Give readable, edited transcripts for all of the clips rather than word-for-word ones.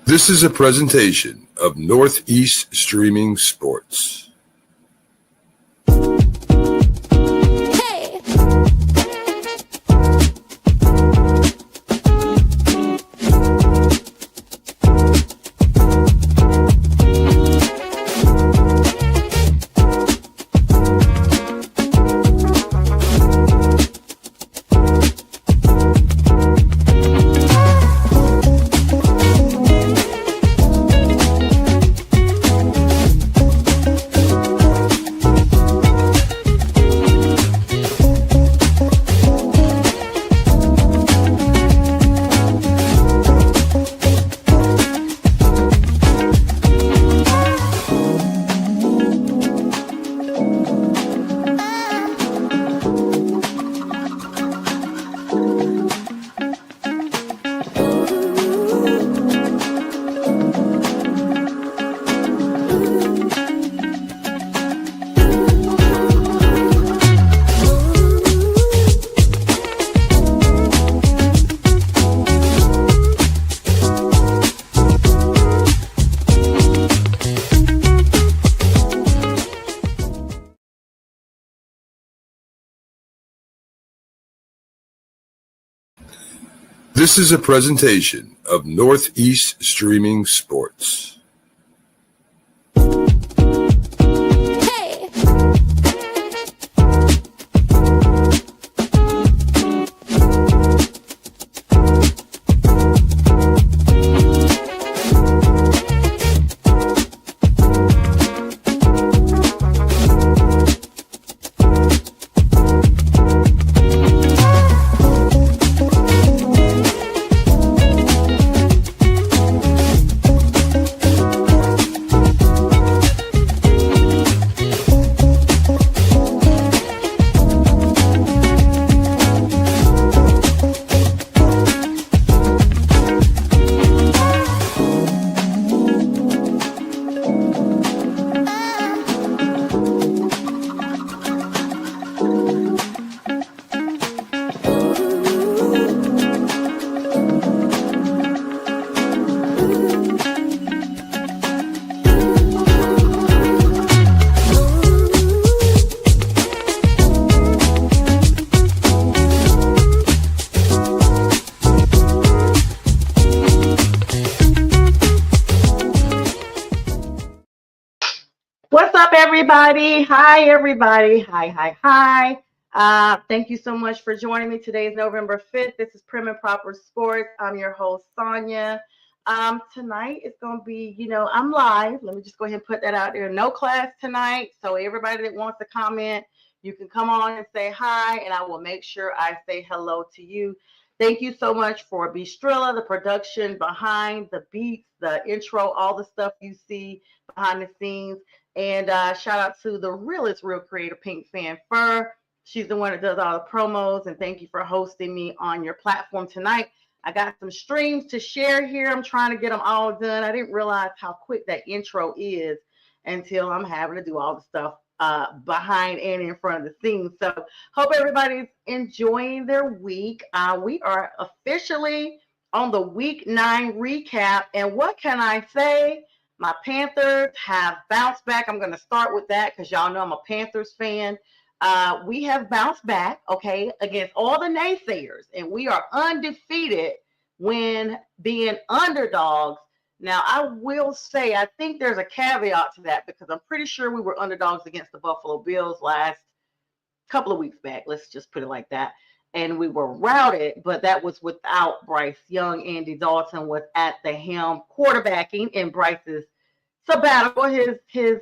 This is a presentation of Northeast Streaming Sports. This is a presentation of Northeast Streaming Sports. What's up, everybody? Hi, everybody. Hi. Thank you so much for joining me. Today is November 5th. This is Prim and Proper Sports. I'm your host, Sonia. Tonight it's going to be, I'm live. Let me just go ahead and put that out there. No class tonight. So everybody that wants to comment, you can come on and say hi, and I will make sure I say hello to you. Thank you so much for Bistrilla, the production behind the beats, the intro, all the stuff you see behind the scenes. And shout out to the realest real creator, Pink Fan Fur. She's the one that does all the promos. And thank you for hosting me on your platform tonight. I got some streams to share here. I'm trying to get them all done. I didn't realize how quick that intro is until I'm having to do all the stuff behind and in front of the scenes. So hope everybody's enjoying their week. We are officially on the week 9 recap. And what can I say? My Panthers have bounced back. I'm going to start with that because y'all know I'm a Panthers fan. We have bounced back, okay, against all the naysayers, and we are undefeated when being underdogs. Now, I will say, I think there's a caveat to that because I'm pretty sure we were underdogs against the Buffalo Bills last couple of weeks back. Let's just put it like that. And we were routed, but that was without Bryce Young. Andy Dalton was at the helm quarterbacking in Bryce's sabbatical, his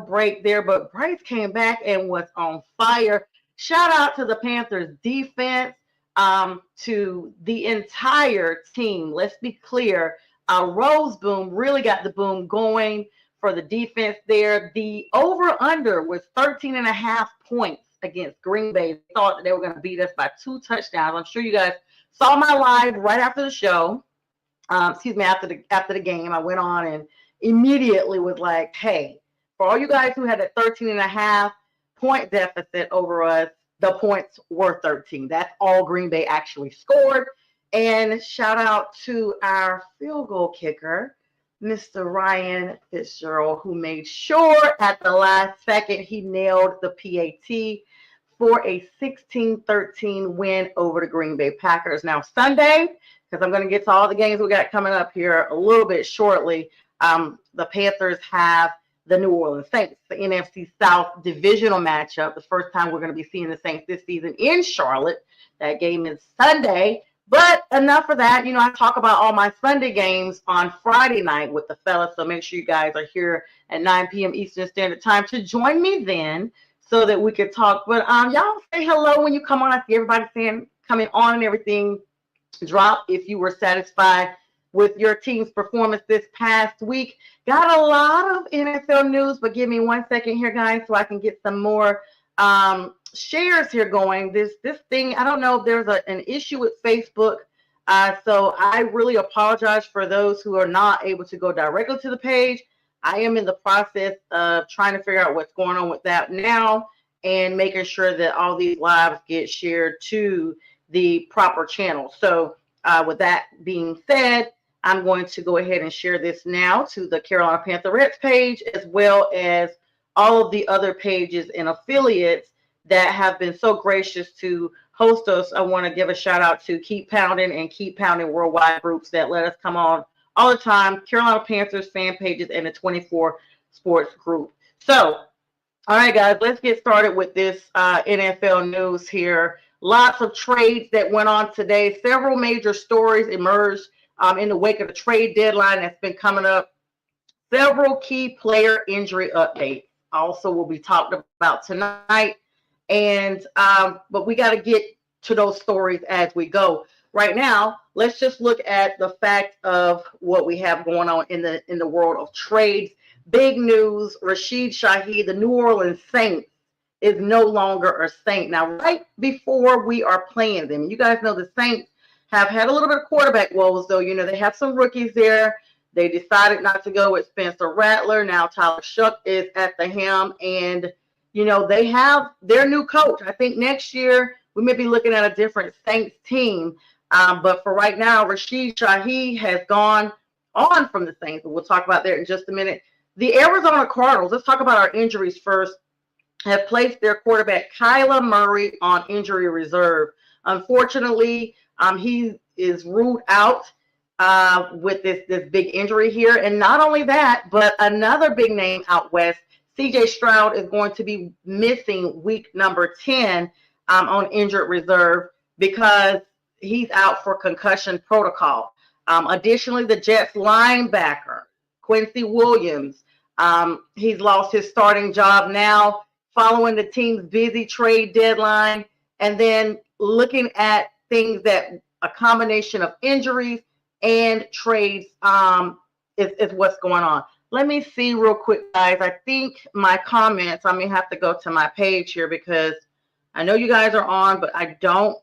break there. But Bryce came back and was on fire. Shout out to the Panthers defense, to the entire team. Let's be clear. Rose Boom really got the boom going for the defense there. The over-under was 13.5 points against Green Bay. They thought that they were going to beat us by 2 touchdowns. I'm sure you guys saw my live right after the show. After the game, I went on and immediately was like, hey, for all you guys who had a 13.5 point deficit over us, the points were 13. That's all Green Bay actually scored. And shout out to our field goal kicker, Mr. Ryan Fitzgerald, who made sure at the last second he nailed the PAT for a 16-13 win over the Green Bay Packers. Now, Sunday, because I'm going to get to all the games we got coming up here a little bit shortly, the Panthers have the New Orleans Saints, the NFC South divisional matchup. The first time we're going to be seeing the Saints this season in Charlotte. That game is Sunday. But enough of that. You know, I talk about all my Sunday games on Friday night with the fellas. So make sure you guys are here at 9 p.m. Eastern Standard Time to join me then so that we could talk. But y'all say hello when you come on. I see everybody saying coming on and everything. Drop if you were satisfied with your team's performance this past week. Got a lot of NFL news, but give me 1 second here, guys, so I can get some more shares here going. This thing, I don't know if there's an issue with Facebook. So I really apologize for those who are not able to go directly to the page. I am in the process of trying to figure out what's going on with that now and making sure that all these lives get shared to the proper channel. So with that being said, I'm going to go ahead and share this now to the Carolina Panthers page, as well as all of the other pages and affiliates that have been so gracious to host us. I want to give a shout out to Keep Pounding and Keep Pounding Worldwide groups that let us come on all the time, Carolina Panthers fan pages and the 24 Sports group. So, all right, guys, let's get started with this NFL news here. Lots of trades that went on today. Several major stories emerged in the wake of the trade deadline that's been coming up. Several key player injury updates also will be talked about tonight. And but we got to get to those stories as we go. Right now, let's just look at the fact of what we have going on in the world of trades. Big news: Rashid Shaheed, the New Orleans Saints, is no longer a Saint. Now, right before we are playing them, you guys know the Saints have had a little bit of quarterback woes, though. You know, they have some rookies there. They decided not to go with Spencer Rattler. Now Tyler Shough is at the helm, and you know, they have their new coach. I think next year we may be looking at a different Saints team. But for right now, Rashid Shaheed has gone on from the Saints. We'll talk about that in just a minute. The Arizona Cardinals, let's talk about our injuries first, have placed their quarterback Kyler Murray on injury reserve. Unfortunately, he is ruled out with this big injury here. And not only that, but another big name out west, CJ Stroud, is going to be missing week number 10 on injured reserve because he's out for concussion protocol. Additionally, the Jets linebacker, Quincy Williams, he's lost his starting job now following the team's busy trade deadline. And then looking at things that a combination of injuries and trades is what's going on. Let me see real quick, guys. I think my comments, I may have to go to my page here because I know you guys are on, but I don't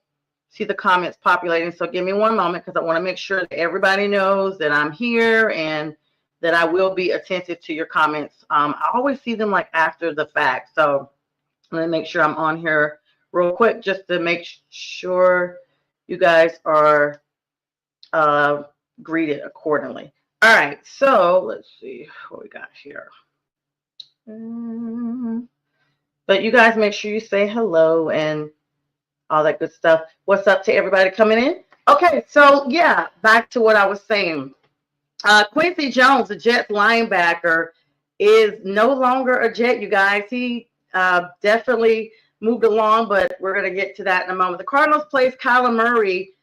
see the comments populating. So give me 1 moment because I want to make sure that everybody knows that I'm here and that I will be attentive to your comments. I always see them like after the fact. So let me make sure I'm on here real quick just to make sure you guys are greeted accordingly. All right, so let's see what we got here. But you guys make sure you say hello and all that good stuff. What's up to everybody coming in? Okay, so yeah, back to what I was saying. Quincy Jones, the Jets linebacker, is no longer a Jet, you guys. He definitely moved along, but we're going to get to that in a moment. The Cardinals placed Kyler Murray,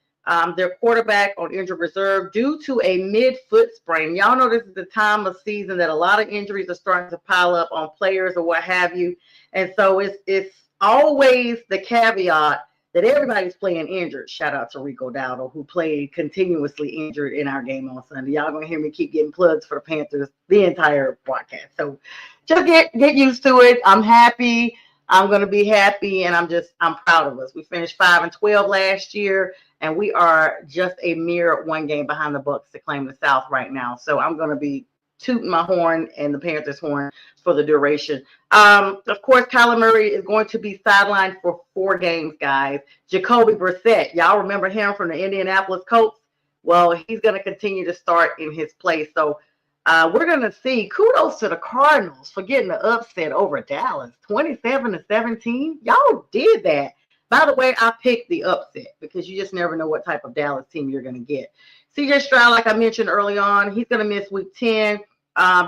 their quarterback, on injured reserve due to a mid-foot sprain. Y'all know this is the time of season that a lot of injuries are starting to pile up on players or what have you. And so it's always the caveat that everybody's playing injured. Shout out to Rico Dowdle, who played continuously injured in our game on Sunday. Y'all gonna hear me keep getting plugs for the Panthers the entire broadcast. So just get used to it. I'm happy. I'm gonna be happy, and I'm proud of us. We finished 5-12 last year, and we are just a mere 1 game behind the Bucs to claim the South right now. So I'm gonna be tooting my horn and the Panthers' horn for the duration. Of course, Kyler Murray is going to be sidelined for 4 games, guys. Jacoby Brissett, y'all remember him from the Indianapolis Colts? Well, he's going to continue to start in his place. So We're going to see kudos to the Cardinals for getting the upset over Dallas, 27-17. Y'all did that. By the way, I picked the upset because you just never know what type of Dallas team you're going to get. CJ Stroud, like I mentioned early on, he's going to miss week 10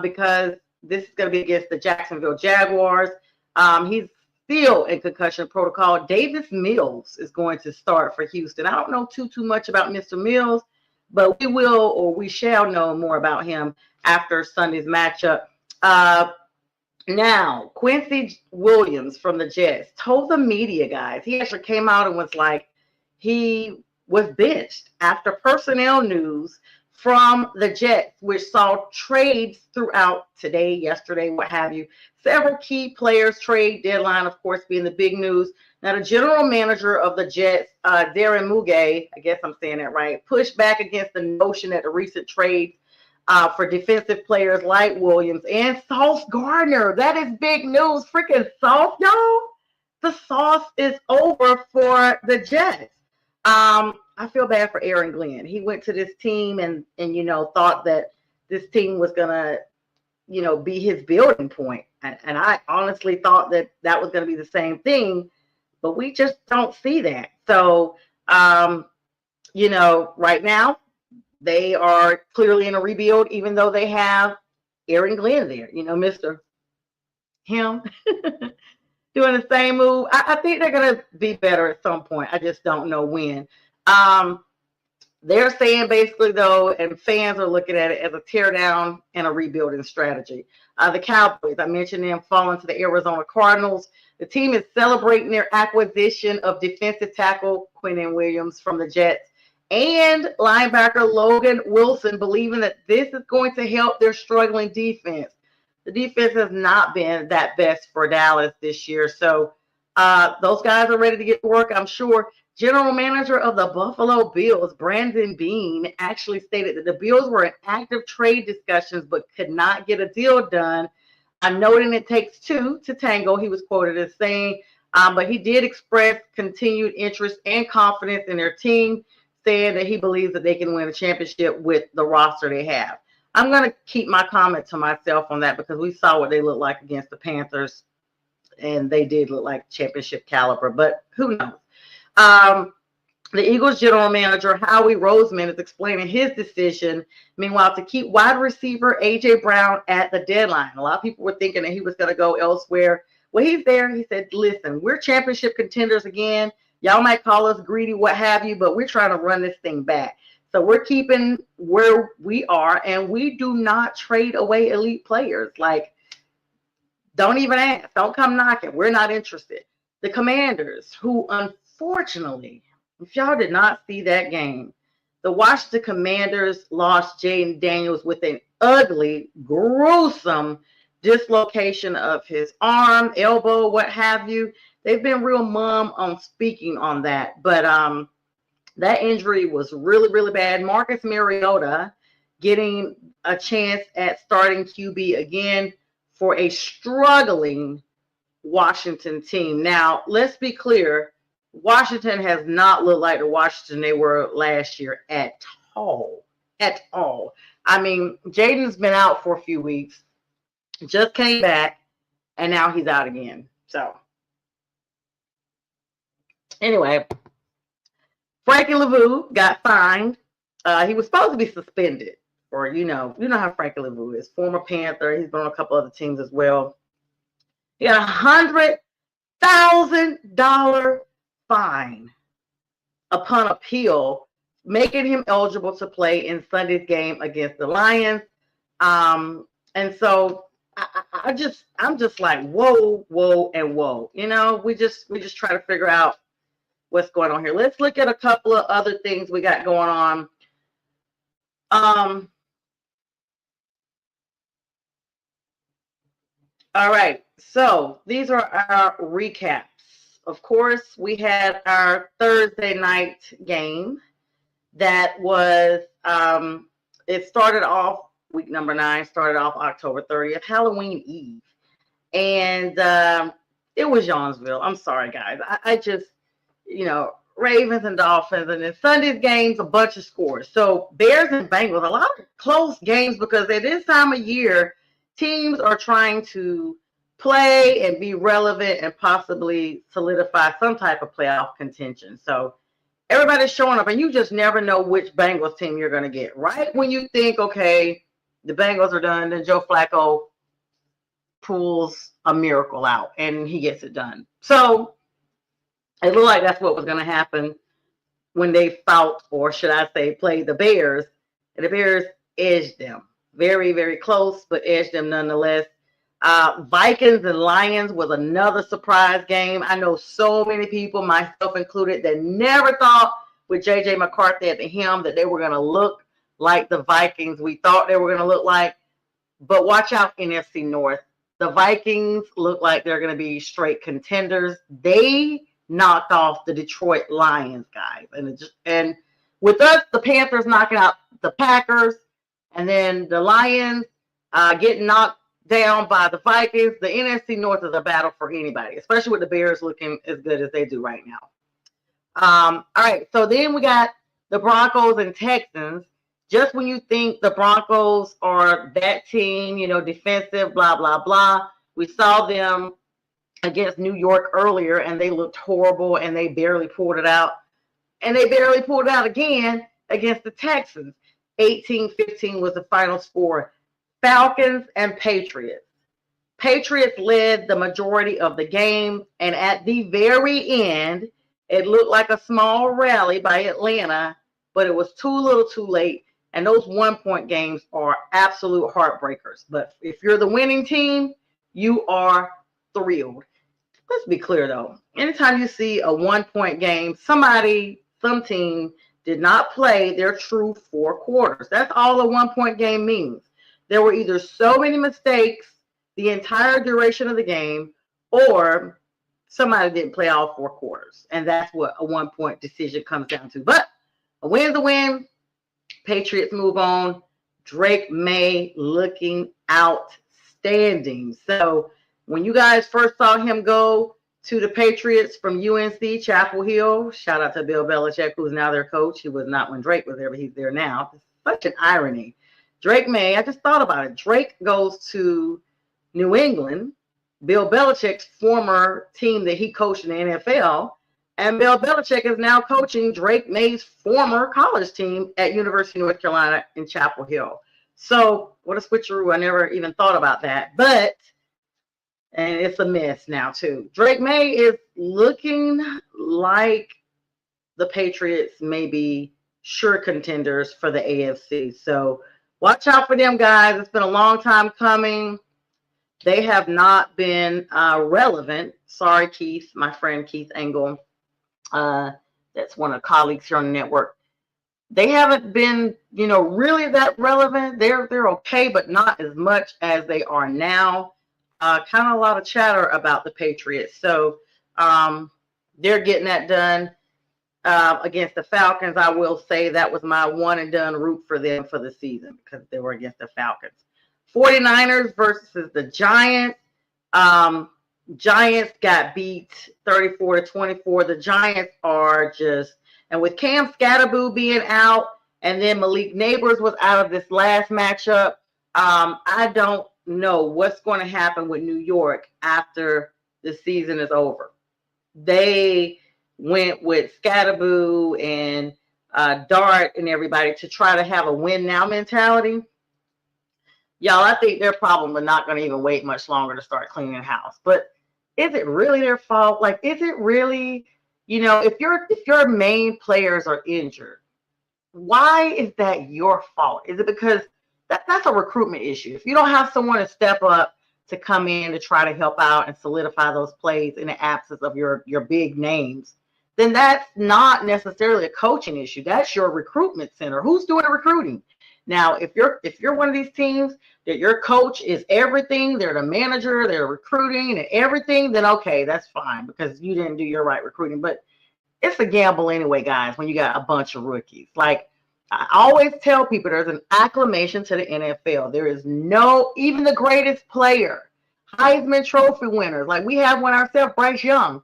because this is going to be against the Jacksonville Jaguars. He's still in concussion protocol. Davis Mills is going to start for Houston. I don't know too much about Mr. Mills, but we will or we shall know more about him after Sunday's matchup. Now, Quincy Williams from the Jets told the media, guys, he actually came out and was like, he was benched after personnel news from the Jets, which saw trades throughout today, yesterday, what have you. Several key players trade deadline, of course, being the big news. Now, the general manager of the Jets, Darren Muge, I guess I'm saying that right, pushed back against the notion that the recent trades for defensive players like Williams and Sauce Gardner. That is big news. Freaking Sauce, y'all. The sauce is over for the Jets. I feel bad for Aaron Glenn. He went to this team and thought that this team was gonna, be his building point. And I honestly thought that was gonna be the same thing, but we just don't see that. So, right now they are clearly in a rebuild, even though they have Aaron Glenn there. Mr. Him doing the same move. I think they're gonna be better at some point. I just don't know when. They're saying basically though, and fans are looking at it as a teardown and a rebuilding strategy. The Cowboys, I mentioned them falling to the Arizona Cardinals. The team is celebrating their acquisition of defensive tackle Quinnen Williams from the Jets and linebacker Logan Wilson, believing that this is going to help their struggling defense. The defense has not been that best for Dallas this year. So those guys are ready to get to work, I'm sure. General manager of the Buffalo Bills, Brandon Beane, actually stated that the Bills were in active trade discussions but could not get a deal done. I'm noting it takes two to tango, he was quoted as saying, but he did express continued interest and confidence in their team, saying that he believes that they can win a championship with the roster they have. I'm going to keep my comment to myself on that because we saw what they looked like against the Panthers, and they did look like championship caliber, but who knows? The Eagles general manager, Howie Roseman, is explaining his decision, meanwhile, to keep wide receiver A.J. Brown at the deadline. A lot of people were thinking that he was going to go elsewhere. Well, he's there. He said, listen, we're championship contenders again. Y'all might call us greedy, what have you, but we're trying to run this thing back. So we're keeping where we are, and we do not trade away elite players. Like, don't even ask. Don't come knocking. We're not interested. The Commanders, who unfortunately, if y'all did not see that game, the Washington Commanders lost Jaden Daniels with an ugly, gruesome dislocation of his arm, elbow, what have you. They've been real mum on speaking on that. But that injury was really, really bad. Marcus Mariota getting a chance at starting QB again for a struggling Washington team. Now, let's be clear. Washington has not looked like the Washington they were last year at all. At all. I mean, Jaden's been out for a few weeks, just came back, and now he's out again. So, anyway, Frankie Lavu got fined. He was supposed to be suspended, or you know how Frankie Lavu is, former Panther. He's been on a couple other teams as well. He got $100,000 fine upon appeal, making him eligible to play in Sunday's game against the Lions. And so I'm just like, whoa, and whoa. We just try to figure out what's going on here. Let's look at a couple of other things we got going on. All right, so these are our recaps. Of course, we had our Thursday night game that was, it started off, week number 9, started off October 30th, Halloween Eve. And it was Youngsville. I'm sorry, guys. I just, Ravens and Dolphins, and then Sunday's games, a bunch of scores. So Bears and Bengals, a lot of close games because at this time of year, teams are trying to play and be relevant and possibly solidify some type of playoff contention. So everybody's showing up, and you just never know which Bengals team you're going to get. Right when you think, okay, the Bengals are done, then Joe Flacco pulls a miracle out, and he gets it done. So it looked like that's what was going to happen when they fought, or should I say, played the Bears. And the Bears edged them. Very, very close, but edged them nonetheless. Vikings and Lions was another surprise game. I know so many people, myself included, that never thought with J.J. McCarthy at the helm that they were going to look like the Vikings we thought they were going to look like. But watch out, NFC North. The Vikings look like they're going to be straight contenders. They knocked off the Detroit Lions, guys. And with us, the Panthers knocking out the Packers, and then the Lions getting knocked down by the Vikings. The NFC North is a battle for anybody, especially with the Bears looking as good as they do right now. All right, so then we got the Broncos and Texans. Just when you think the Broncos are that team, defensive, blah, blah, blah, we saw them against New York earlier, and they looked horrible, and they barely pulled it out. And they barely pulled it out again against the Texans. 18-15 was the final score. Falcons and Patriots. Patriots led the majority of the game, and at the very end, it looked like a small rally by Atlanta, but it was too little too late, and those one-point games are absolute heartbreakers. But if you're the winning team, you are thrilled. Let's be clear, though. Anytime you see a one-point game, some team did not play their true 4 quarters. That's all a one-point game means. There were either so many mistakes the entire duration of the game, or somebody didn't play all 4 quarters. And that's what a one-point decision comes down to. But a win's a win. Patriots move on. Drake May looking outstanding. So when you guys first saw him go to the Patriots from UNC Chapel Hill, shout out to Bill Belichick, who's now their coach. He was not when Drake was there, but he's there now. It's such an irony. Drake May, I just thought about it. Drake goes to New England, Bill Belichick's former team that he coached in the NFL, and Bill Belichick is now coaching Drake May's former college team at University of North Carolina in Chapel Hill. So what a switcheroo. I never even thought about that. And it's a mess now, too. Drake May is looking like the Patriots may be sure contenders for the AFC. So watch out for them, guys. It's been a long time coming. They have not been relevant. Sorry, Keith, my friend Keith Engel. That's one of the colleagues here on the network. They haven't been, really that relevant. They're okay, but not as much as they are now. Kind of a lot of chatter about the Patriots. So they're getting that done against the Falcons. I will say that was my one and done root for them for the season because they were against the Falcons. 49ers versus the Giants. Giants got beat 34-24. The Giants are just, and with Cam Scatterboo being out, and then Malik Neighbors was out of this last matchup, I don't know what's going to happen with New York after the season is over. They went with Scatterboo and Dart and everybody to try to have a win now mentality. Y'all, I think they're probably not going to even wait much longer to start cleaning the house. But is it really their fault? Like, is it really, if your main players are injured, why is that your fault? Is it because that's a recruitment issue? If you don't have someone to step up to come in to try to help out and solidify those plays in the absence of your big names, then that's not necessarily a coaching issue. That's your recruitment center. Who's doing the recruiting? Now, if you're one of these teams that your coach is everything, they're the manager, they're recruiting and everything, then okay, that's fine because you didn't do your right recruiting. But it's a gamble anyway, guys, when you got a bunch of rookies. Like I always tell people, there's an acclamation to the NFL. There is even the greatest player, Heisman Trophy winners, like we have one ourselves, Bryce Young.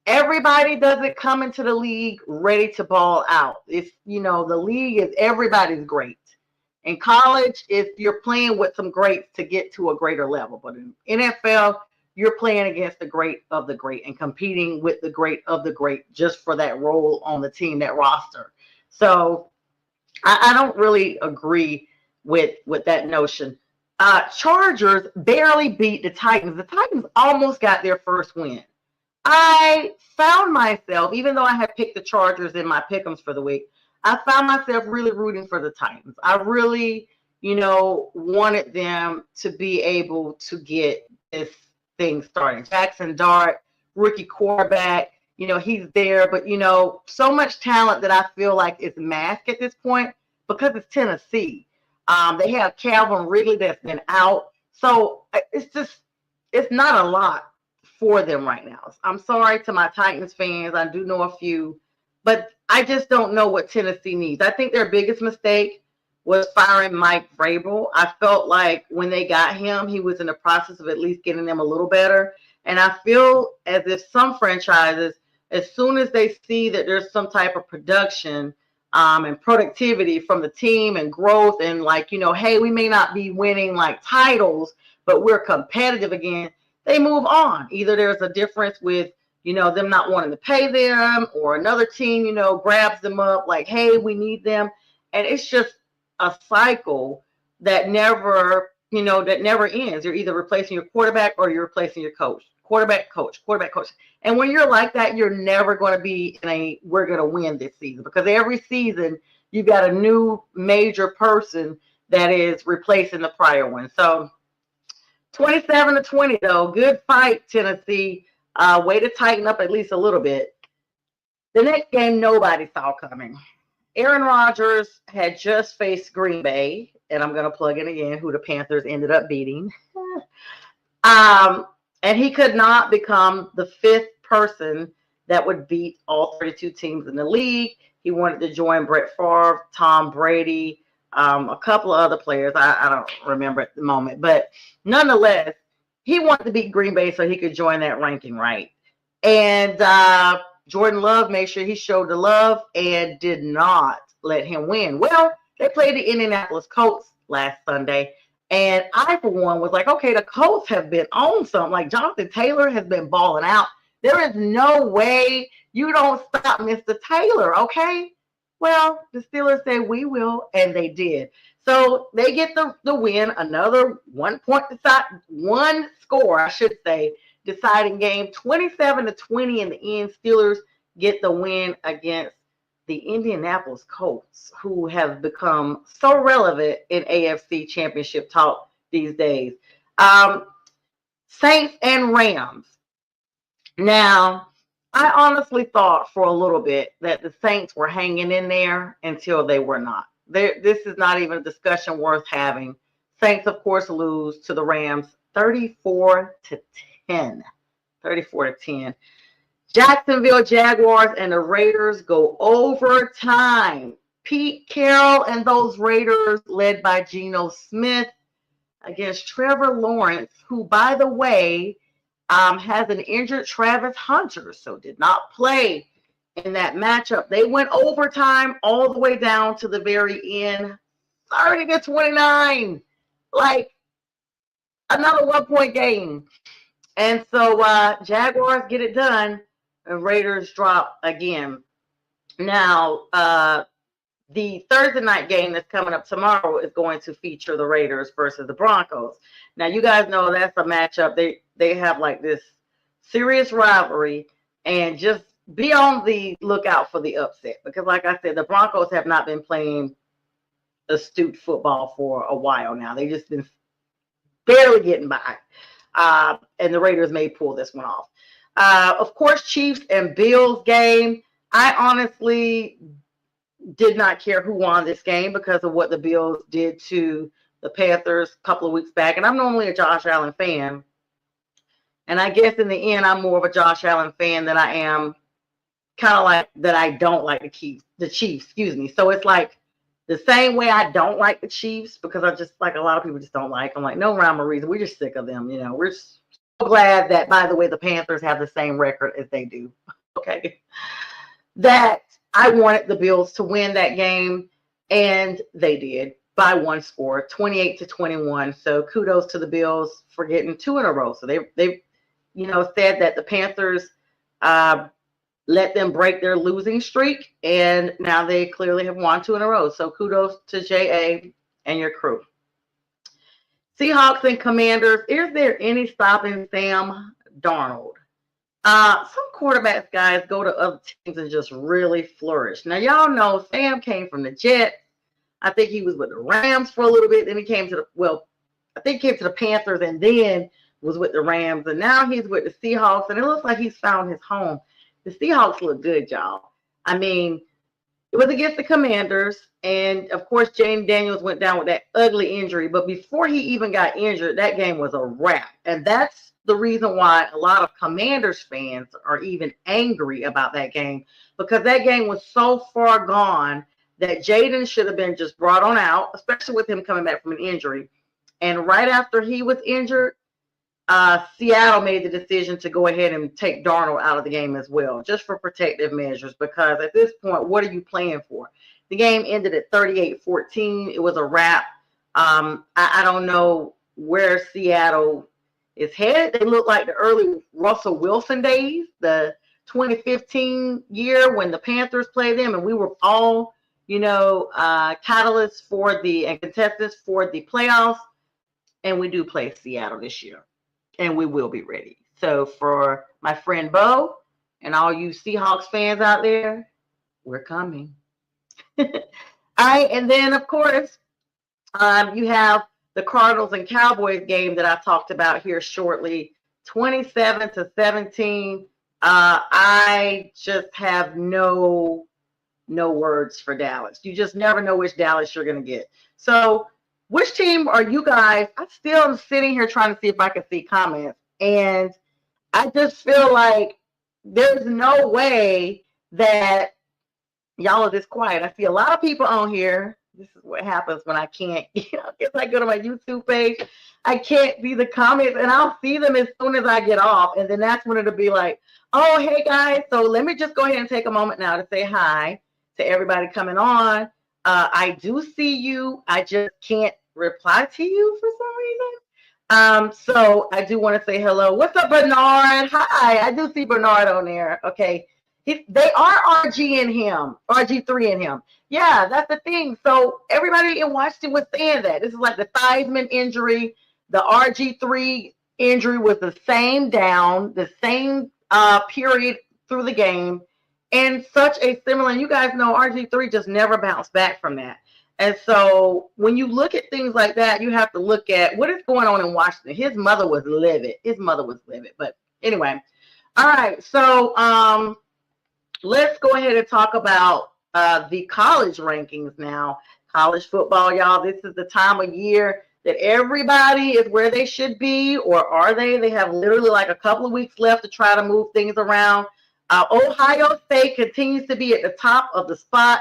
everybody doesn't come into the league ready to ball out. It's, the league is everybody's great. In college, if you're playing with some greats to get to a greater level, but in NFL, you're playing against the great of the great and competing with the great of the great just for that role on the team, that roster. So I don't really agree with that notion. Chargers barely beat the Titans. The Titans almost got their first win. I found myself, even though I had picked the Chargers in my pick'ems for the week, I found myself really rooting for the Titans. I really, wanted them to be able to get this thing started. Jackson Dart, rookie quarterback, he's there, but so much talent that I feel like it's masked at this point because it's Tennessee. They have Calvin Ridley that's been out. So it's not a lot for them right now. I'm sorry to my Titans fans. I do know a few, but I just don't know what Tennessee needs. I think their biggest mistake was firing Mike Vrabel. I felt like when they got him, he was in the process of at least getting them a little better. And I feel as if some franchises, as soon as they see that there's some type of production and productivity from the team and growth and hey, we may not be winning like titles, but we're competitive again, they move on. Either there's a difference with, them not wanting to pay them, or another team, grabs them up like, hey, we need them. And it's just a cycle that never ends. You're either replacing your quarterback or you're replacing your coach. Quarterback, coach, quarterback, coach. And when you're like that, you're never going to be we're going to win this season, because every season you got a new major person that is replacing the prior one. So 27-20 though, good fight, Tennessee. Way to tighten up at least a little bit. The next game nobody saw coming. Aaron Rodgers had just faced Green Bay, and I'm going to plug in again who the Panthers ended up beating. And he could not become the fifth person that would beat all 32 teams in the league. He wanted to join Brett Favre, Tom Brady, a couple of other players. I don't remember at the moment. But nonetheless, he wanted to beat Green Bay so he could join that ranking, right? And Jordan Love made sure he showed the love and did not let him win. Well, they played the Indianapolis Colts last Sunday. And I, for one, was like, okay, the Colts have been on something. Like, Jonathan Taylor has been balling out. There is no way you don't stop Mr. Taylor, okay? Well, the Steelers said we will, and they did. So they get the win, another 1 point one score, I should say, deciding game, 27-20 in the end. Steelers get the win against the Indianapolis Colts, who have become so relevant in AFC Championship talk these days. Saints and Rams. Now, I honestly thought for a little bit that the Saints were hanging in there until they were not. This is not even a discussion worth having. Saints, of course, lose to the Rams 34-10. 34-10. Jacksonville Jaguars and the Raiders go overtime. Pete Carroll and those Raiders, led by Geno Smith, against Trevor Lawrence, who, by the way, has an injured Travis Hunter, so did not play in that matchup. They went overtime all the way down to the very end, 30-29, like another 1 point game. And so Jaguars get it done, and Raiders drop again. Now, the Thursday night game that's coming up tomorrow is going to feature the Raiders versus the Broncos. Now, you guys know that's a matchup. They have like this serious rivalry, and just be on the lookout for the upset, because like I said, the Broncos have not been playing astute football for a while now. They've just been barely getting by. And the Raiders may pull this one off. Of course, Chiefs and Bills game. I honestly did not care who won this game because of what the Bills did to the Panthers a couple of weeks back. And I'm normally a Josh Allen fan. And I guess in the end, I'm more of a Josh Allen fan than I am kind of like that I don't like the Chiefs, excuse me. So it's like the same way I don't like the Chiefs, because I just, like, a lot of people just don't like them. Like, no rhyme or reason. We're just sick of them, we're just glad that, by the way, the Panthers have the same record as they do. Okay. That I wanted the Bills to win that game, and they did by one score, 28-21. So kudos to the Bills for getting 2 in a row. So they said that the Panthers let them break their losing streak, and now they clearly have won 2 in a row. So kudos to JA and your crew. Seahawks and Commanders. Is there any stopping Sam Darnold? Some quarterbacks, guys, go to other teams and just really flourish. Now, y'all know Sam came from the Jets. I think he was with the Rams for a little bit. Then he came to the Panthers and then was with the Rams. And now he's with the Seahawks. And it looks like he's found his home. The Seahawks look good, y'all. I mean, it was against the Commanders. And, of course, James Daniels went down with that ugly injury. But before he even got injured, that game was a wrap. And that's the reason why a lot of Commanders fans are even angry about that game, because that game was so far gone that Jaden should have been just brought on out, especially with him coming back from an injury. And right after he was injured, Seattle made the decision to go ahead and take Darnold out of the game as well, just for protective measures, because at this point, what are you playing for? The game ended at 38-14. It was a wrap. I don't know where Seattle is headed. They look like the early Russell Wilson days, the 2015 year when the Panthers played them, and we were all, catalysts and contestants for the playoffs. And we do play Seattle this year, and we will be ready. So for my friend Bo and all you Seahawks fans out there, we're coming. All right, and then of course, you have the Cardinals and Cowboys game that I talked about here shortly, 27-17. I just have no words for Dallas. You just never know which Dallas you're going to get. So which team are you guys? I'm still sitting here trying to see if I can see comments. And I just feel like there's no way that y'all are this quiet. I see a lot of people on here. This is what happens when I can't, if I go to my YouTube page, I can't see the comments, and I'll see them as soon as I get off. And then that's when it'll be like, oh, hey guys. So let me just go ahead and take a moment now to say hi to everybody coming on. I do see you. I just can't reply to you for some reason. So I do want to say hello. What's up, Bernard? Hi. I do see Bernard on there. Okay. They are RG in him, RG3 in him. Yeah, that's the thing. So everybody in Washington was saying that. This is like the Theismann injury. The RG3 injury was the same down, the same period through the game. And such a similar, you guys know RG3 just never bounced back from that. And so when you look at things like that, you have to look at what is going on in Washington. His mother was livid. But anyway. All right. So let's go ahead and talk about the college rankings now. College football, y'all. This is the time of year that everybody is where they should be, or are they? They have literally like a couple of weeks left to try to move things around. Ohio State continues to be at the top of the spot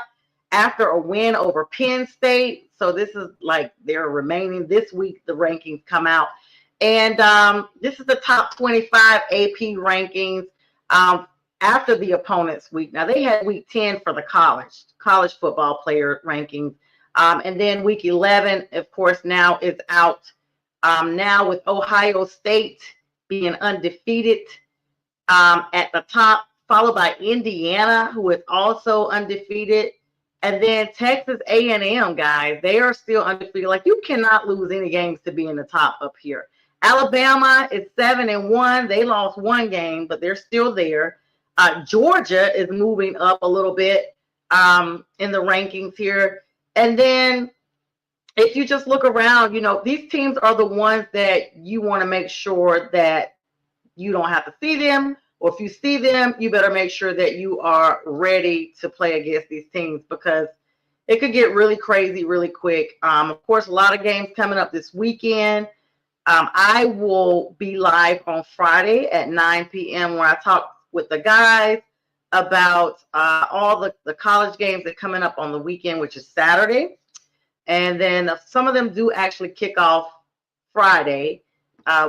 after a win over Penn State. So this is like they're remaining this week. The rankings come out. And this is the top 25 AP rankings after the opponent's week. Now, they had week 10 for the college football player rankings. And then week 11, of course, now is out. Now with Ohio State being undefeated at the top, followed by Indiana, who is also undefeated. And then Texas A&M, guys, they are still undefeated. Like, you cannot lose any games to be in the top up here. Alabama is 7-1. They lost one game, but they're still there. Georgia is moving up a little bit in the rankings here. And then if you just look around, these teams are the ones that you want to make sure that you don't have to see them. Or if you see them, you better make sure that you are ready to play against these teams, because it could get really crazy really quick. Of course, a lot of games coming up this weekend. I will be live on Friday at 9 p.m. where I talk with the guys about all the college games that are coming up on the weekend, which is Saturday. And then some of them do actually kick off Friday.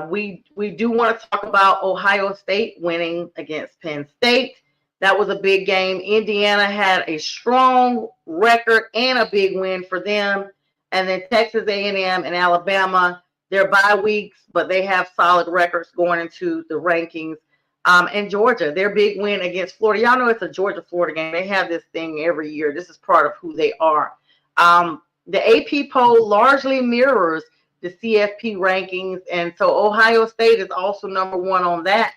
We do want to talk about Ohio State winning against Penn State. That was a big game. Indiana had a strong record and a big win for them. And then Texas A&M and Alabama, they're bye weeks, but they have solid records going into the rankings. And Georgia, their big win against Florida. Y'all know it's a Georgia-Florida game. They have this thing every year. This is part of who they are. The AP poll largely mirrors the CFP rankings, and so Ohio State is also number one on that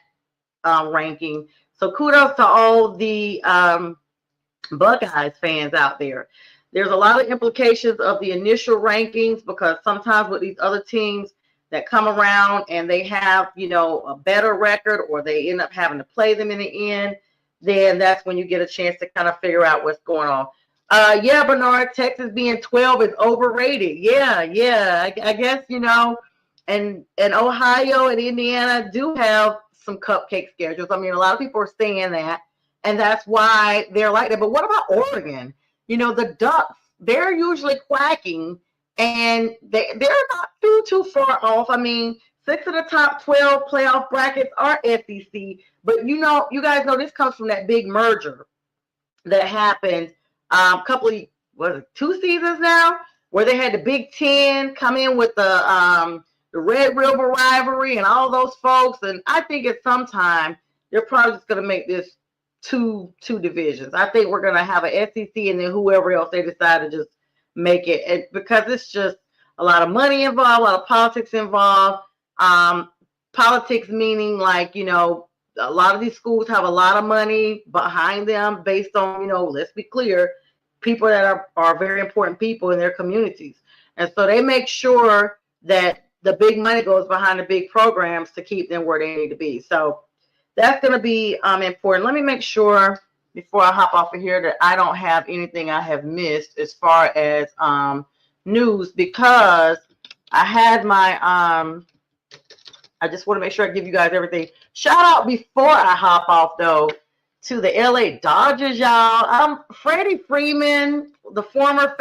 ranking. So kudos to all the Buckeyes fans out there. There's a lot of implications of the initial rankings because sometimes with these other teams that come around and they have, a better record or they end up having to play them in the end, then that's when you get a chance to kind of figure out what's going on. Yeah, Bernard, Texas being 12 is overrated. Yeah. I guess, and Ohio and Indiana do have some cupcake schedules. I mean, a lot of people are saying that, and that's why they're like that. But what about Oregon? The Ducks, they're usually quacking, and they're not too far off. I mean, 6 of the top 12 playoff brackets are SEC, but you guys know this comes from that big merger that happened a couple of 2 seasons now, where they had the Big Ten come in with the Red River rivalry and all those folks. And I think at some time they're probably just going to make this two divisions. I think we're going to have an SEC and then whoever else they decide to just make it, because it's just a lot of money involved, a lot of politics involved. Politics meaning like, a lot of these schools have a lot of money behind them based on, let's be clear, people that are very important people in their communities. And so they make sure that the big money goes behind the big programs to keep them where they need to be. So that's going to be important. Let me make sure before I hop off of here that I don't have anything I have missed as far as news, because I had my I just want to make sure I give you guys everything. Shout out before I hop off though to the LA Dodgers, y'all. Freddie Freeman, the former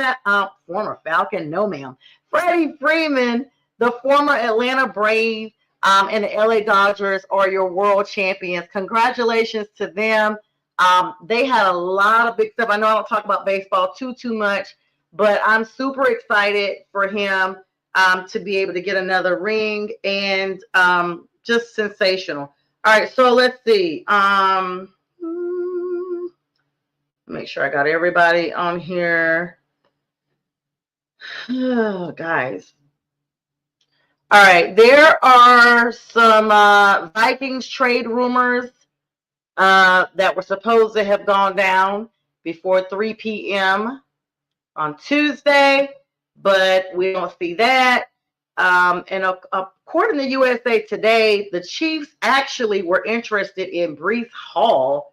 Falcon, no ma'am. Freddie Freeman, the former Atlanta Braves, and the LA Dodgers are your world champions. Congratulations to them. They had a lot of big stuff. I know I don't talk about baseball too much, but I'm super excited for him to be able to get another ring, and just sensational. All right, so let's see. Make sure I got everybody on here. Oh, guys. All right, there are some Vikings trade rumors that were supposed to have gone down before 3 p.m. on Tuesday, but we don't see that. And according to USA Today, the Chiefs actually were interested in Breece Hall,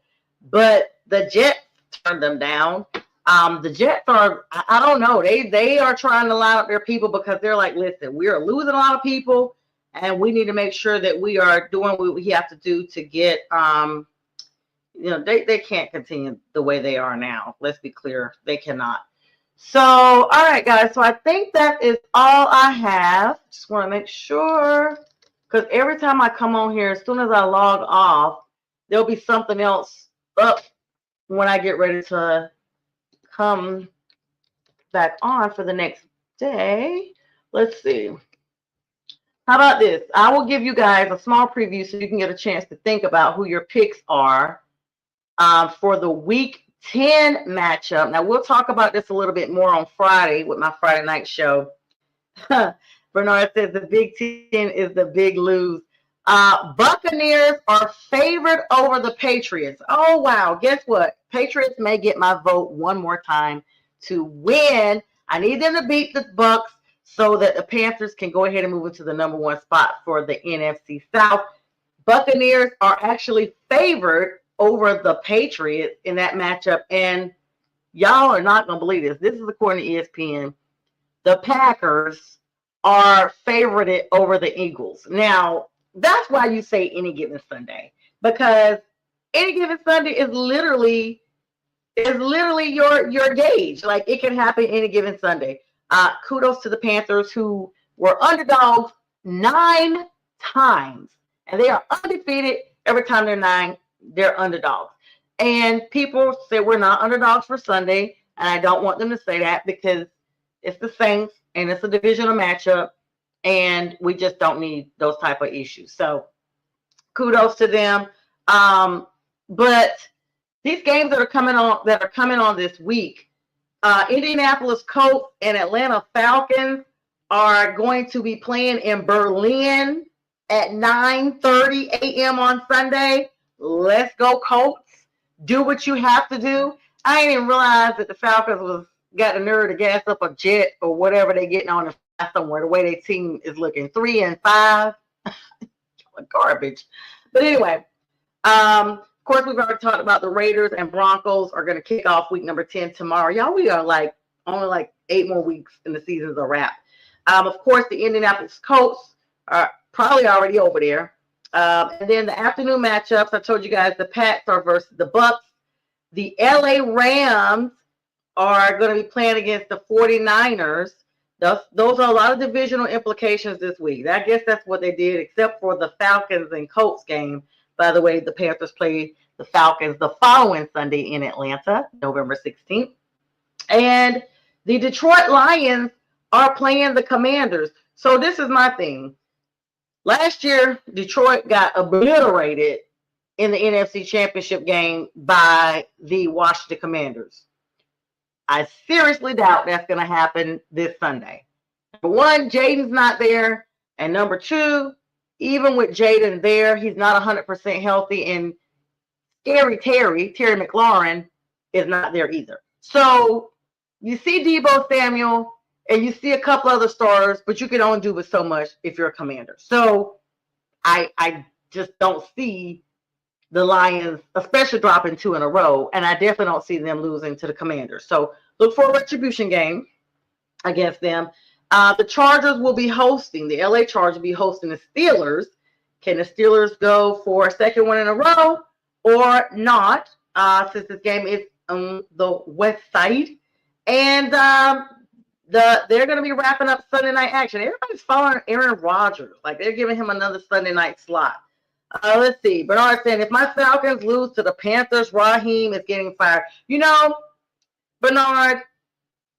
but the Jets turned them down. The Jets are, I don't know, they are trying to line up their people because they're like, listen, we are losing a lot of people, and we need to make sure that we are doing what we have to do to get, they can't continue the way they are now. Let's be clear, they cannot. So, all right, guys. So I think that is all I have. Just want to make sure, because every time I come on here, as soon as I log off, there'll be something else up when I get ready to come back on for the next day. Let's see. How about this? I will give you guys a small preview so you can get a chance to think about who your picks are for the Week 10 matchup. Now, we'll talk about this a little bit more on Friday with my Friday night show. Bernard says the Big 10 is the big lose. Buccaneers are favored over the Patriots. Oh, wow. Guess what? Patriots may get my vote one more time to win. I need them to beat the Bucs so that the Panthers can go ahead and move into the number 1 spot for the NFC South. Buccaneers are actually favored over the Patriots in that matchup. And y'all are not going to believe this. This is according to ESPN. The Packers are favored over the Eagles. Now, that's why you say any given Sunday, because any given Sunday is literally your gauge. Like, it can happen any given Sunday. Kudos to the Panthers, who were underdogs 9 times. And they are undefeated every time they're underdogs. And people say we're not underdogs for Sunday. And I don't want them to say that because it's the Saints and it's a divisional matchup. And we just don't need those type of issues. So kudos to them. But these games that are coming on this week, Indianapolis Colts and Atlanta Falcons are going to be playing in Berlin at 9:30 a.m. on Sunday. Let's go, Colts. Do what you have to do. I didn't even realize that the Falcons got the nerve to gas up a jet or whatever they're getting on somewhere. The way their team is looking, 3-5, garbage. But anyway, of course, we've already talked about the Raiders and Broncos are going to kick off week number 10 tomorrow. Y'all, we are only 8 more weeks and the season's a wrap. Of course, the Indianapolis Colts are probably already over there. And then the afternoon matchups, I told you guys the Pats are versus the Bucks. The LA Rams are going to be playing against the 49ers. Those are a lot of divisional implications this week. I guess that's what they did, except for the Falcons and Colts game. By the way, the Panthers play the Falcons the following Sunday in Atlanta, November 16th. And the Detroit Lions are playing the Commanders. So this is my thing. Last year, Detroit got obliterated in the NFC Championship game by the Washington Commanders. I seriously doubt that's going to happen this Sunday. Number one, Jaden's not there. And number two, even with Jaden there, he's not 100% healthy. And Terry McLaurin is not there either. So you see Deebo Samuel and you see a couple other stars, but you can only do with so much if you're a Commander. So I just don't see the Lions, especially dropping 2 in a row, and I definitely don't see them losing to the Commanders. So look for a retribution game against them. The Chargers will be hosting, the LA Chargers will be hosting the Steelers. Can the Steelers go for a second one in a row or not, since this game is on the west side? And they're going to be wrapping up Sunday night action. Everybody's following Aaron Rodgers. Like, they're giving him another Sunday night slot. Let's see. Bernard saying, if my Falcons lose to the Panthers, Raheem is getting fired. You know, Bernard,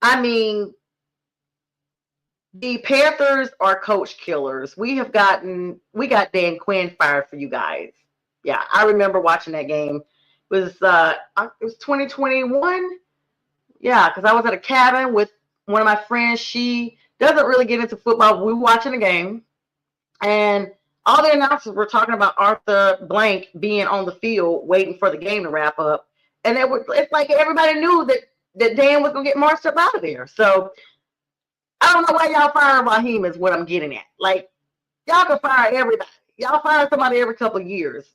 I mean, the Panthers are coach killers. We got Dan Quinn fired for you guys. Yeah, I remember watching that game. It was 2021. Yeah, because I was at a cabin with one of my friends. She doesn't really get into football. We were watching the game, and all the announcers were talking about Arthur Blank being on the field waiting for the game to wrap up. And it's like everybody knew that Dan was going to get marched up out of there. So I don't know why y'all fire Raheem is what I'm getting at. Like, y'all can fire everybody. Y'all fire somebody every couple of years.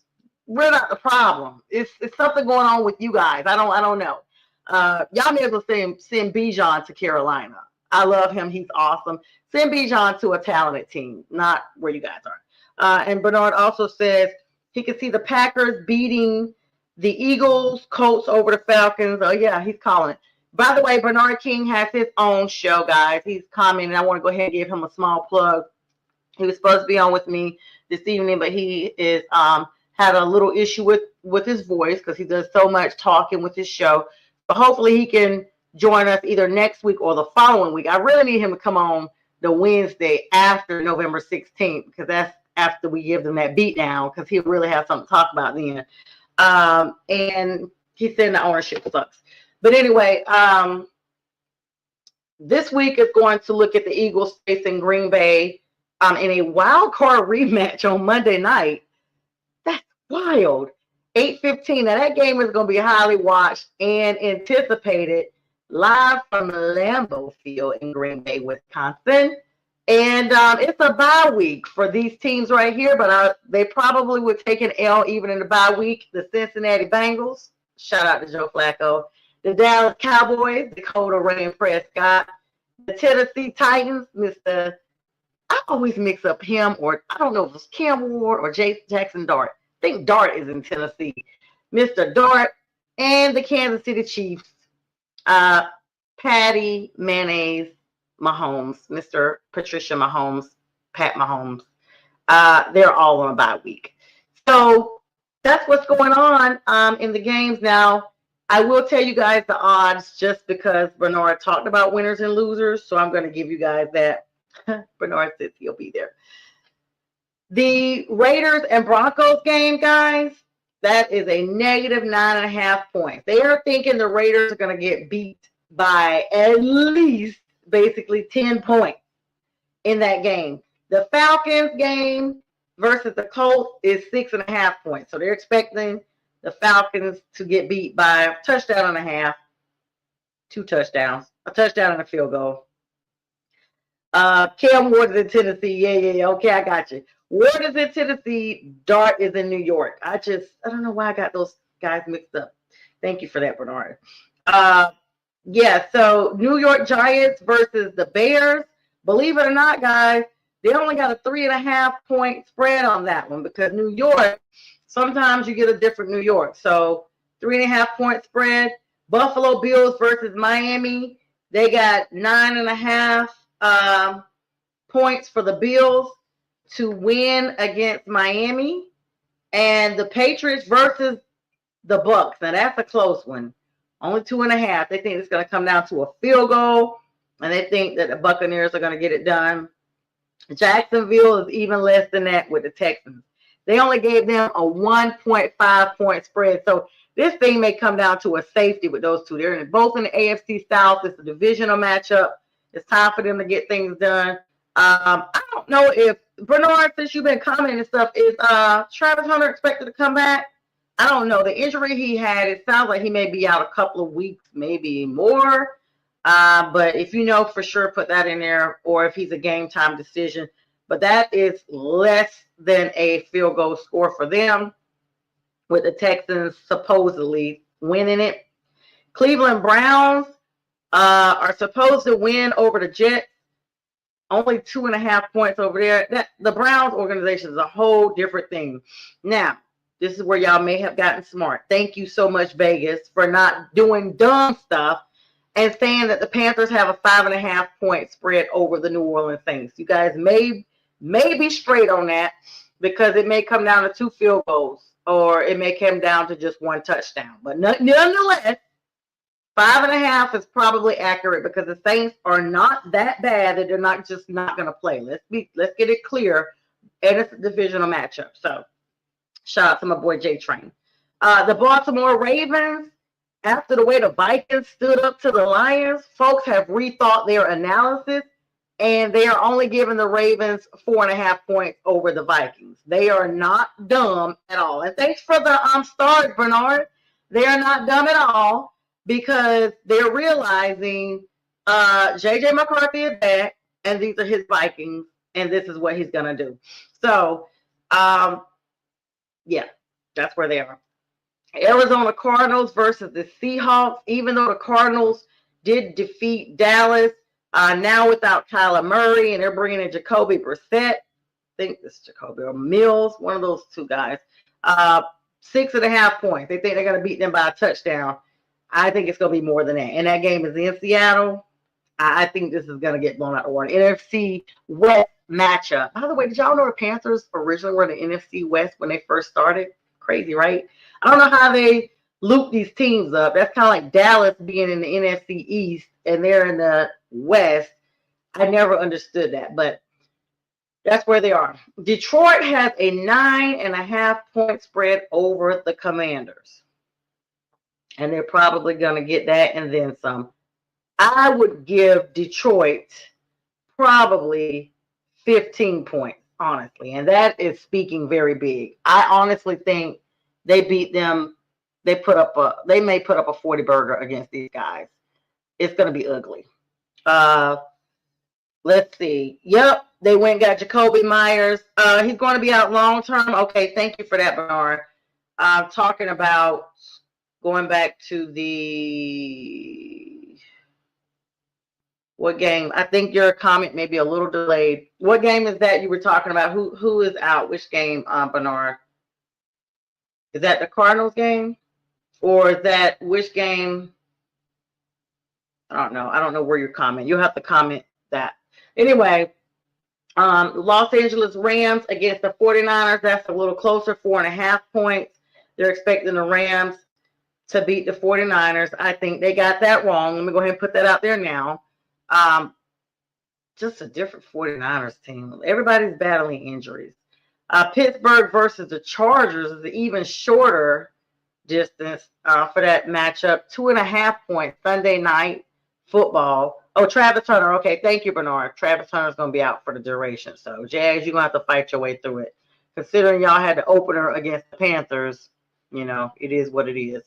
We're not the problem. It's something going on with you guys. I don't know. Y'all may as well send Bijan to Carolina. I love him. He's awesome. Send Bijan to a talented team, not where you guys are. And Bernard also says he can see the Packers beating the Eagles, Colts over the Falcons. Oh, yeah, he's calling it. By the way, Bernard King has his own show, guys. He's commenting. I want to go ahead and give him a small plug. He was supposed to be on with me this evening, but he is had a little issue with his voice because he does so much talking with his show. But hopefully he can join us either next week or the following week. I really need him to come on the Wednesday after November 16th because that's after we give them that beat down, because he'll really have something to talk about then. And he said the ownership sucks. But anyway, this week is going to look at the Eagles facing Green Bay in a wild card rematch on Monday night. That's wild. 8:15. Now that game is going to be highly watched and anticipated live from Lambeau Field in Green Bay, Wisconsin. And it's a bye week for these teams right here, but they probably would take an L even in the bye week. The Cincinnati Bengals, shout out to Joe Flacco. The Dallas Cowboys, Dakota Rain Prescott. The Tennessee Titans, I always mix up him, or I don't know if it's Cam Ward or Jackson Dart. I think Dart is in Tennessee. Mr. Dart. And the Kansas City Chiefs, Patty Mayonnaise Mahomes, Mr. Patricia Mahomes, Pat Mahomes. They're all on a bye week. So that's what's going on in the games now. I will tell you guys the odds just because Bernard talked about winners and losers. So I'm going to give you guys that. Bernard says he'll be there. The Raiders and Broncos game, guys, that is a negative 9.5 points. They are thinking the Raiders are going to get beat by at least basically 10 points in that game. The Falcons game versus the Colts is 6.5 points. So they're expecting the Falcons to get beat by a touchdown and a half, 2 touchdowns, a touchdown and a field goal. Cam Ward is in Tennessee. Yeah. Okay, I got you. Ward is in Tennessee. Dart is in New York. I don't know why I got those guys mixed up. Thank you for that, Bernard. Yeah, so New York Giants versus the Bears. Believe it or not, guys, they only got a 3.5 point spread on that one because New York, sometimes you get a different New York. So 3.5 point spread. Buffalo Bills versus Miami. They got 9.5 points for the Bills to win against Miami. And the Patriots versus the Bucks. Now that's a close one. Only 2.5. They think it's going to come down to a field goal. And they think that the Buccaneers are going to get it done. Jacksonville is even less than that with the Texans. They only gave them a 1.5 point spread. So this thing may come down to a safety with those two. They're both in the AFC South. It's a divisional matchup. It's time for them to get things done. I don't know if, Bernard, since you've been commenting and stuff, is Travis Hunter expected to come back? I don't know. The injury he had, it sounds like he may be out a couple of weeks, maybe more. But if you know for sure, put that in there, or if he's a game time decision. But that is less than a field goal score for them, with the Texans supposedly winning it. Cleveland Browns are supposed to win over the Jets. Only 2.5 points over there. The Browns organization is a whole different thing. Now, this is where y'all may have gotten smart. Thank you so much, Vegas, for not doing dumb stuff and saying that the Panthers have a 5.5 point spread over the New Orleans Saints. You guys may be straight on that because it may come down to 2 field goals or it may come down to just 1 touchdown. But nonetheless, 5.5 is probably accurate because the Saints are not that bad that they're not going to play. Let's get it clear. And it's a divisional matchup. So shout out to my boy J Train. The Baltimore Ravens, after the way the Vikings stood up to the Lions, folks have rethought their analysis, and they are only giving the Ravens 4.5 points over the Vikings. They are not dumb at all. And thanks for the start, Bernard. They are not dumb at all because they're realizing J.J. McCarthy is back, and these are his Vikings, and this is what he's going to do. So, yeah, that's where they are. Arizona Cardinals versus the Seahawks. Even though the Cardinals did defeat Dallas, now without Kyler Murray, and they're bringing in Jacoby Brissett. I think it's Jacoby or Mills, one of those 2 guys. 6.5 points. They think they're going to beat them by a touchdown. I think it's going to be more than that. And that game is in Seattle. I think this is going to get blown out of the water. NFC West matchup. By the way, did y'all know the Panthers originally were in the NFC West when they first started? Crazy, right? I don't know how they loop these teams up. That's kind of like Dallas being in the NFC East and they're in the West. I never understood that, but that's where they are. Detroit has a 9.5 point spread over the Commanders. And they're probably going to get that and then some. I would give Detroit probably 15 points, honestly. And that is speaking very big. I honestly think they beat them. They may put up a 40 burger against these guys. It's going to be ugly. Let's see. Yep, they went and got Jacoby Myers. He's going to be out long term. Okay, thank you for that, Bernard. Talking about going back to what game? I think your comment may be a little delayed. What game is that you were talking about? Who is out? Which game, Bernard? Is that the Cardinals game? Or is that which game? I don't know. I don't know where you're commenting. You'll have to comment that. Anyway, Los Angeles Rams against the 49ers. That's a little closer, 4.5 points. They're expecting the Rams to beat the 49ers. I think they got that wrong. Let me go ahead and put that out there now. Just a different 49ers team. Everybody's battling injuries. Pittsburgh versus the Chargers is an even shorter distance for that matchup. 2.5 points, Sunday night football. Oh, Travis Hunter. Okay, thank you, Bernard. Travis Hunter's going to be out for the duration. So, Jags, you're going to have to fight your way through it. Considering y'all had the opener against the Panthers, you know, it is what it is.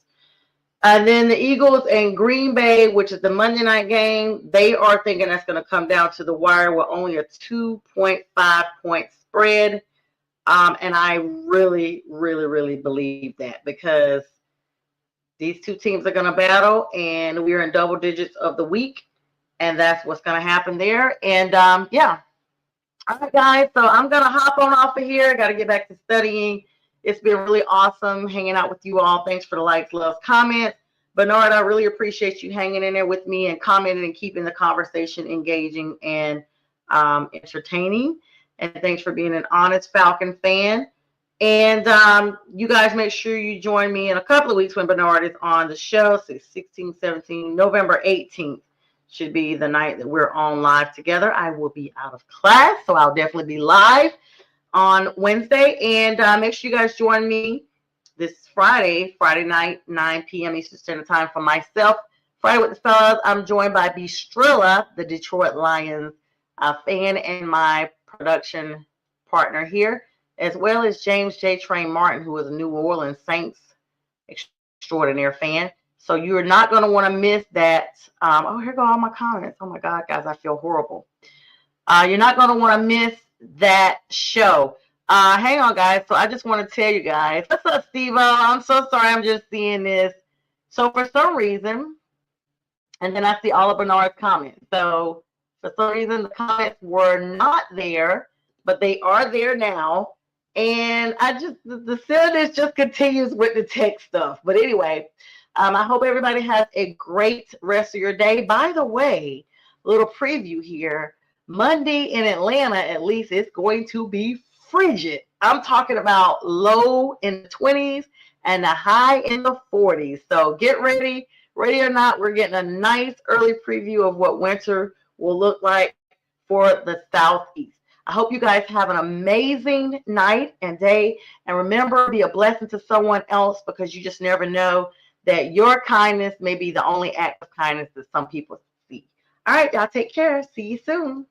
And then the Eagles and Green Bay, which is the Monday night game, they are thinking that's going to come down to the wire with only a 2.5 point spread. And I really, really, really believe that because these two teams are going to battle and we're in double digits of the week. And that's what's going to happen there. And yeah. All right, guys. So I'm going to hop on off of here. I got to get back to studying. It's been really awesome hanging out with you all. Thanks for the likes, loves, comments. Bernard, I really appreciate you hanging in there with me and commenting and keeping the conversation engaging and entertaining. And thanks for being an honest Falcon fan. And you guys make sure you join me in a couple of weeks when Bernard is on the show. So 16, 17, November 18th should be the night that we're on live together. I will be out of class, so I'll definitely be live on Wednesday. And make sure you guys join me this Friday night, 9 p.m. Eastern Standard Time for myself. Friday with the Fellas, I'm joined by B. Strilla, the Detroit Lions fan and my production partner here, as well as James J. Train Martin, who is a New Orleans Saints extraordinaire fan. So you're not going to want to miss that. Oh, here go all my comments. Oh, my God, guys, I feel horrible. You're not going to want to miss that show. Hang on, guys. So I just want to tell you guys. What's up, Steve-O? I'm so sorry. I'm just seeing this. So for some reason, and then I see all of Bernard's comments. So for some reason, the comments were not there, but they are there now. And the silliness just continues with the tech stuff. But anyway, I hope everybody has a great rest of your day. By the way, a little preview here. Monday in Atlanta, at least, it's going to be frigid. I'm talking about low in the 20s and the high in the 40s. So get ready. Ready or not, we're getting a nice early preview of what winter will look like for the Southeast. I hope you guys have an amazing night and day. And remember, be a blessing to someone else because you just never know that your kindness may be the only act of kindness that some people see. All right, y'all take care. See you soon.